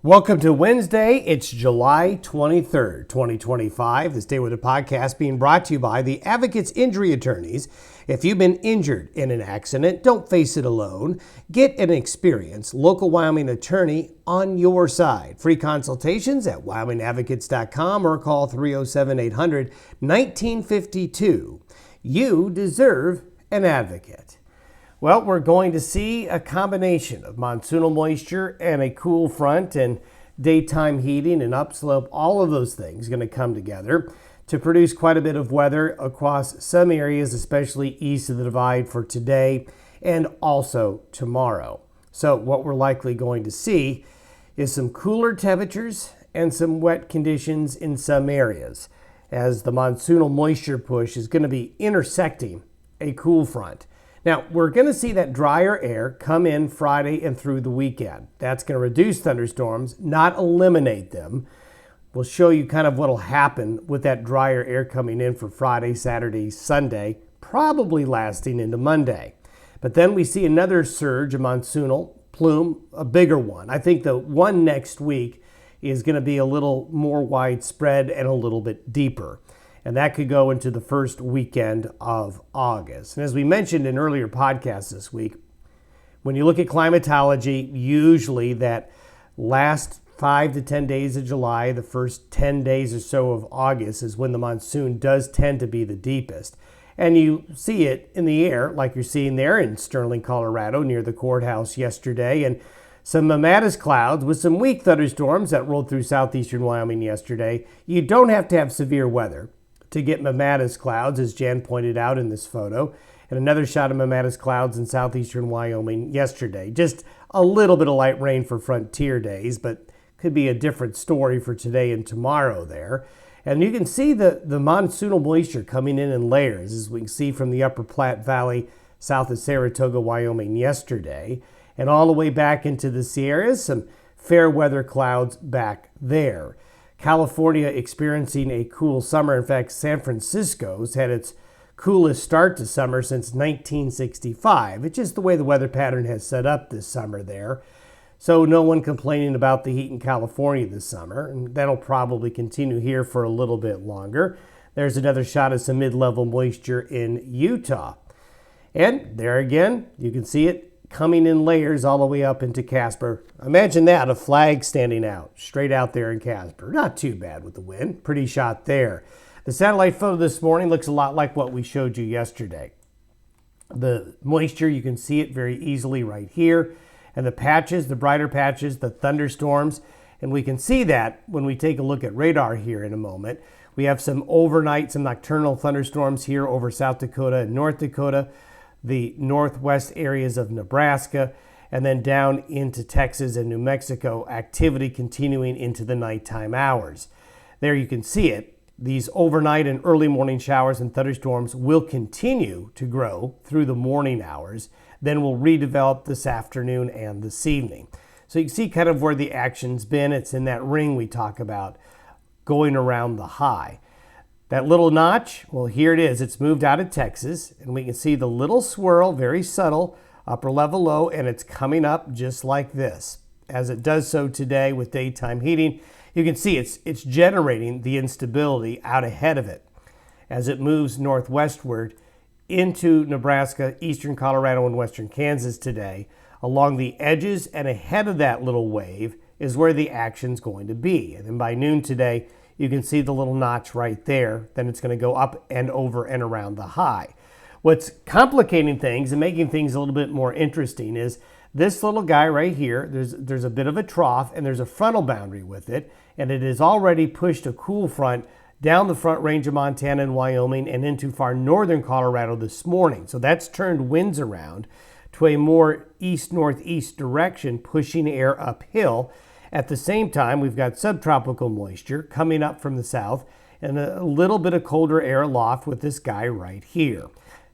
Welcome to Wednesday. It's July 23rd, 2025. This Day with a Podcast being brought to you by the Advocates Injury Attorneys. If you've been injured in an accident, don't face it alone. Get an experienced local Wyoming attorney on your side. Free consultations at wyomingadvocates.com or call 307-800-1952. You deserve an advocate. Well, we're going to see a combination of monsoonal moisture and a cool front and daytime heating and upslope. All of those things going to come together to produce quite a bit of weather across some areas, especially east of the divide for today and also tomorrow. So what we're likely going to see is some cooler temperatures and some wet conditions in some areas, as the monsoonal moisture push is going to be intersecting a cool front. Now, we're going to see that drier air come in Friday and through the weekend. That's going to reduce thunderstorms, not eliminate them. We'll show you kind of what will happen with that drier air coming in for Friday, Saturday, Sunday, probably lasting into Monday. But then we see another surge of monsoonal plume, a bigger one. I think the one next week is going to be a little more widespread and a little bit deeper. And that could go into the first weekend of August. And as we mentioned in earlier podcasts this week, when you look at climatology, usually that last 5 to 10 days of July, the first 10 days or so of August is when the monsoon does tend to be the deepest. And you see it in the air, like you're seeing there in Sterling, Colorado, near the courthouse yesterday. And some mammatus clouds with some weak thunderstorms that rolled through southeastern Wyoming yesterday. You don't have to have severe weather to get mammatus clouds, as Jan pointed out in this photo. And another shot of mammatus clouds in southeastern Wyoming yesterday. Just a little bit of light rain for frontier days, but could be a different story for today and tomorrow there. And you can see the monsoonal moisture coming in layers, as we can see from the Upper Platte Valley south of Saratoga, Wyoming yesterday, and all the way back into the Sierras, some fair weather clouds back there. California experiencing a cool summer. In fact, San Francisco's had its coolest start to summer since 1965. It's just the way the weather pattern has set up this summer there. So no one complaining about the heat in California this summer, and that'll probably continue here for a little bit longer. There's another shot of some mid-level moisture in Utah. And there again, you can see it coming in layers all the way up into Casper. Imagine that, a flag standing out, straight out there in Casper. Not too bad with the wind. Pretty shot there. The satellite photo this morning looks a lot like what we showed you yesterday. The moisture, you can see it very easily right here. And the patches, the brighter patches, the thunderstorms. And we can see that when we take a look at radar here in a moment. We have some overnight, some nocturnal thunderstorms here over South Dakota and North Dakota, the northwest areas of Nebraska, and then down into Texas and New Mexico, activity continuing into the nighttime hours. There you can see it. These overnight and early morning showers and thunderstorms will continue to grow through the morning hours, then will redevelop this afternoon and this evening. So you can see kind of where the action's been. It's in that ring we talk about going around the high. That little notch, well, here it is. It's moved out of Texas, and we can see the little swirl, very subtle, upper level low, and it's coming up just like this. As it does so today with daytime heating, you can see it's generating the instability out ahead of it. As it moves northwestward into Nebraska, eastern Colorado, and western Kansas today, along the edges and ahead of that little wave is where the action's going to be. And then by noon today, you can see the little notch right there. Then it's going to go up and over and around the high. What's complicating things and making things a little bit more interesting is this little guy right here. There's a bit of a trough and there's a frontal boundary with it. And it has already pushed a cool front down the front range of Montana and Wyoming and into far northern Colorado this morning. So that's turned winds around to a more east-northeast direction, pushing air uphill. At the same time, we've got subtropical moisture coming up from the south and a little bit of colder air aloft with this guy right here.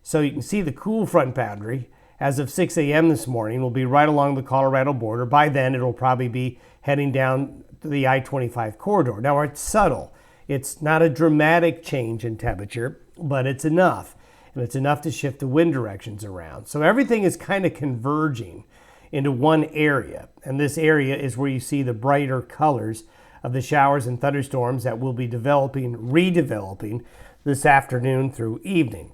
So you can see the cool front boundary as of 6 a.m. this morning will be right along the Colorado border. By then, it'll probably be heading down the I-25 corridor. Now, it's subtle. It's not a dramatic change in temperature, but it's enough. And it's enough to shift the wind directions around. So everything is kind of converging into one area. And this area is where you see the brighter colors of the showers and thunderstorms that will be redeveloping this afternoon through evening.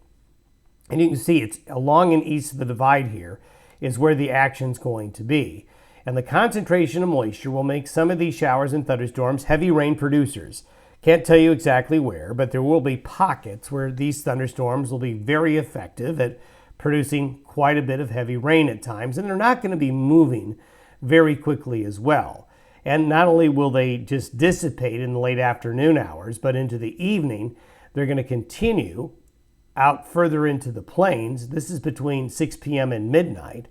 And you can see it's along and east of the divide here is where the action's going to be. And the concentration of moisture will make some of these showers and thunderstorms heavy rain producers. Can't tell you exactly where, but there will be pockets where these thunderstorms will be very effective at producing quite a bit of heavy rain at times, and they're not going to be moving very quickly as well. And not only will they just dissipate in the late afternoon hours, but into the evening, they're going to continue out further into the plains. This is between 6 p.m. and midnight.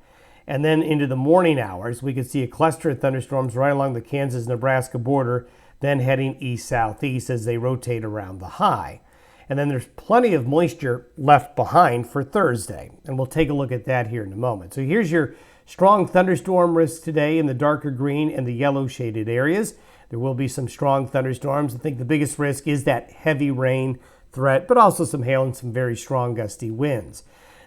And then into the morning hours, we could see a cluster of thunderstorms right along the Kansas-Nebraska border, then heading east-southeast as they rotate around the high. And then there's plenty of moisture left behind for Thursday. And we'll take a look at that here in a moment. So here's your strong thunderstorm risk today in the darker green and the yellow shaded areas. There will be some strong thunderstorms. I think the biggest risk is that heavy rain threat, but also some hail and some very strong gusty winds.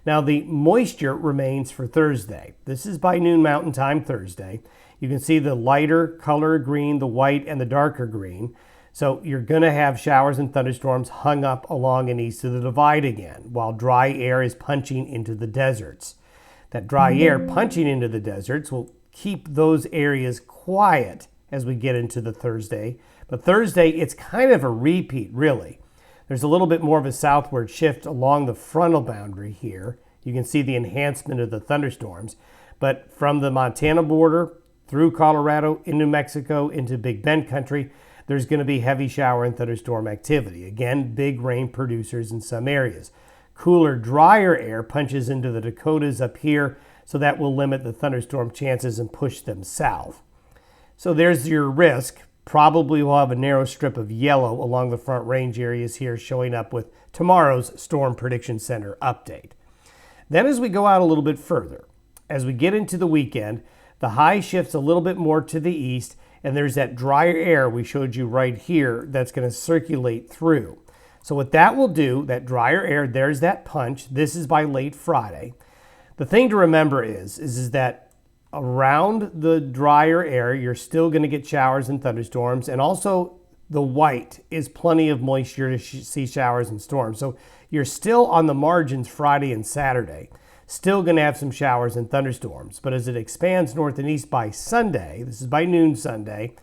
Now the moisture remains for Thursday. This is by noon Mountain Time Thursday. You can see the lighter color green, the white, and the darker green. So you're going to have showers and thunderstorms hung up along and east of the divide again, while dry air is punching into the deserts. That dry air punching into the deserts will keep those areas quiet as we get into the Thursday. But Thursday, it's kind of a repeat, really. There's a little bit more of a southward shift along the frontal boundary here. You can see the enhancement of the thunderstorms. But from the Montana border through Colorado, in New Mexico, into Big Bend country, there's going to be heavy shower and thunderstorm activity. Again, big rain producers in some areas. Cooler, drier air punches into the Dakotas up here, so that will limit the thunderstorm chances and push them south. So there's your risk. Probably will have a narrow strip of yellow along the front range areas here showing up with tomorrow's Storm Prediction Center update. Then as we go out a little bit further, as we get into the weekend, the high shifts a little bit more to the east, and there's that drier air we showed you right here that's going to circulate through. So what that will do, that drier air, there's that punch. This is by late Friday. The thing to remember is that around the drier air, you're still going to get showers and thunderstorms, and also the white is plenty of moisture to see showers and storms. So you're still on the margins Friday and Saturday, still going to have some showers and thunderstorms. But as it expands north and east by Sunday, this is by noon Sunday,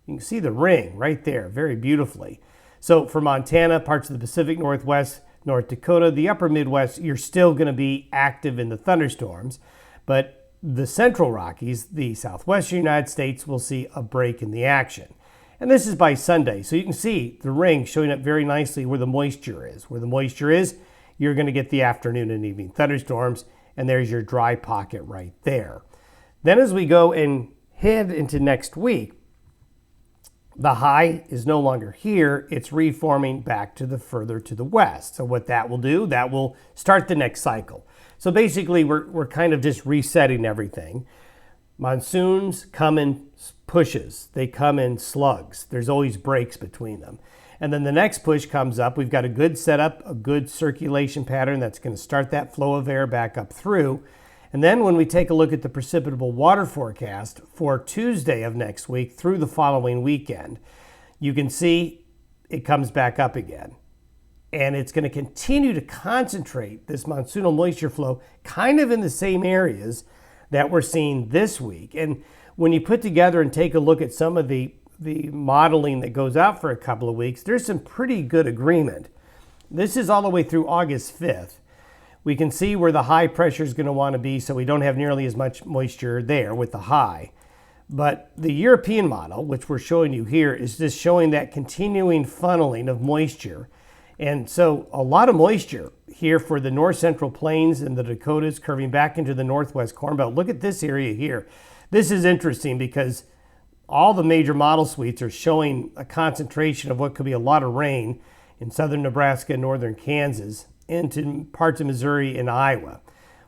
you can see the ring right there very beautifully. So for Montana, parts of the Pacific Northwest, North Dakota, the upper Midwest, you're still going to be active in the thunderstorms. But the Central Rockies, the southwestern United States, will see a break in the action. And this is by Sunday. So you can see the ring showing up very nicely where the moisture is. Where the moisture is, you're going to get the afternoon and evening thunderstorms. And there's your dry pocket right there. Then as we go and head into next week, the high is no longer here. It's reforming back to the further to the west. So what that will do, that will start the next cycle. So basically, we're kind of just resetting everything. Monsoons come in pushes. They come in slugs. There's always breaks between them. And then the next push comes up. We've got a good setup, a good circulation pattern that's going to start that flow of air back up through. And then when we take a look at the precipitable water forecast for Tuesday of next week through the following weekend, you can see it comes back up again. And it's going to continue to concentrate this monsoonal moisture flow kind of in the same areas that we're seeing this week. And when you put together and take a look at some of the modeling that goes out for a couple of weeks, there's some pretty good agreement. This is all the way through August 5th. We can see where the high pressure is going to want to be, so we don't have nearly as much moisture there with the high. But the European model, which we're showing you here, is just showing that continuing funneling of moisture. And so a lot of moisture here for the north central plains and the Dakotas curving back into the northwest Corn Belt. Look at this area here. This is interesting because all the major model suites are showing a concentration of what could be a lot of rain in southern Nebraska and northern Kansas into parts of Missouri and Iowa.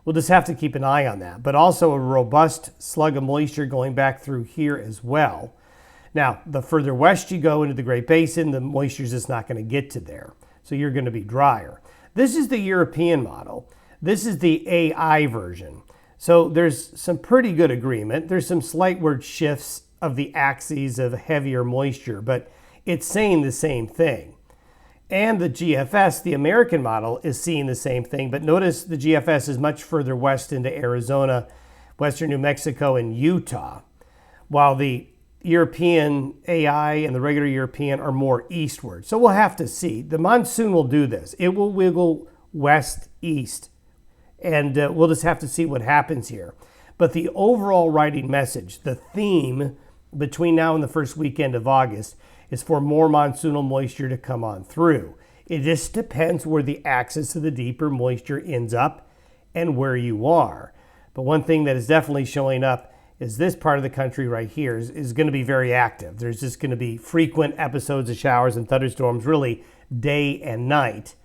We'll just have to keep an eye on that. But also a robust slug of moisture going back through here as well. Now, the further west you go into the Great Basin, the moisture is just not going to get to there. So you're going to be drier. This is the European model. This is the AI version. So there's some pretty good agreement. There's some slightward shifts of the axes of heavier moisture, but it's saying the same thing. And the GFS, the American model, is seeing the same thing, but notice the GFS is much further west into Arizona, western New Mexico, and Utah, while the European AI and the regular European are more eastward. So we'll have to see. The monsoon will do this. It will wiggle west-east, and we'll just have to see what happens here. But the overall writing message, the theme between now and the first weekend of August, is for more monsoonal moisture to come on through. It just depends where the axis of the deeper moisture ends up and where you are. But one thing that is definitely showing up is this part of the country right here is going to be very active. There's just going to be frequent episodes of showers and thunderstorms, really day and night.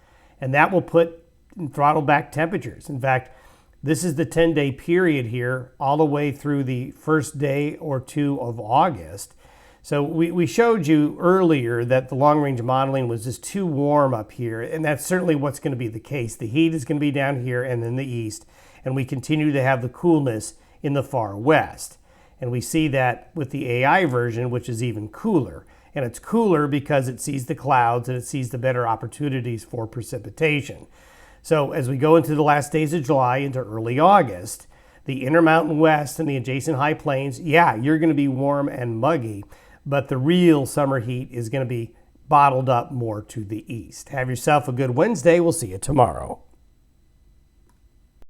And that will put throttle back temperatures. In fact, this is the 10-day period here all the way through the first day or two of August. So we showed you earlier that the long-range modeling was just too warm up here, and that's certainly what's going to be the case. The heat is going to be down here and in the east, and we continue to have the coolness in the far west. And we see that with the AI version, which is even cooler. And it's cooler because it sees the clouds and it sees the better opportunities for precipitation. So as we go into the last days of July into early August, the Intermountain West and the adjacent high plains, yeah, you're going to be warm and muggy, but the real summer heat is going to be bottled up more to the east. Have yourself a good Wednesday. We'll see you tomorrow.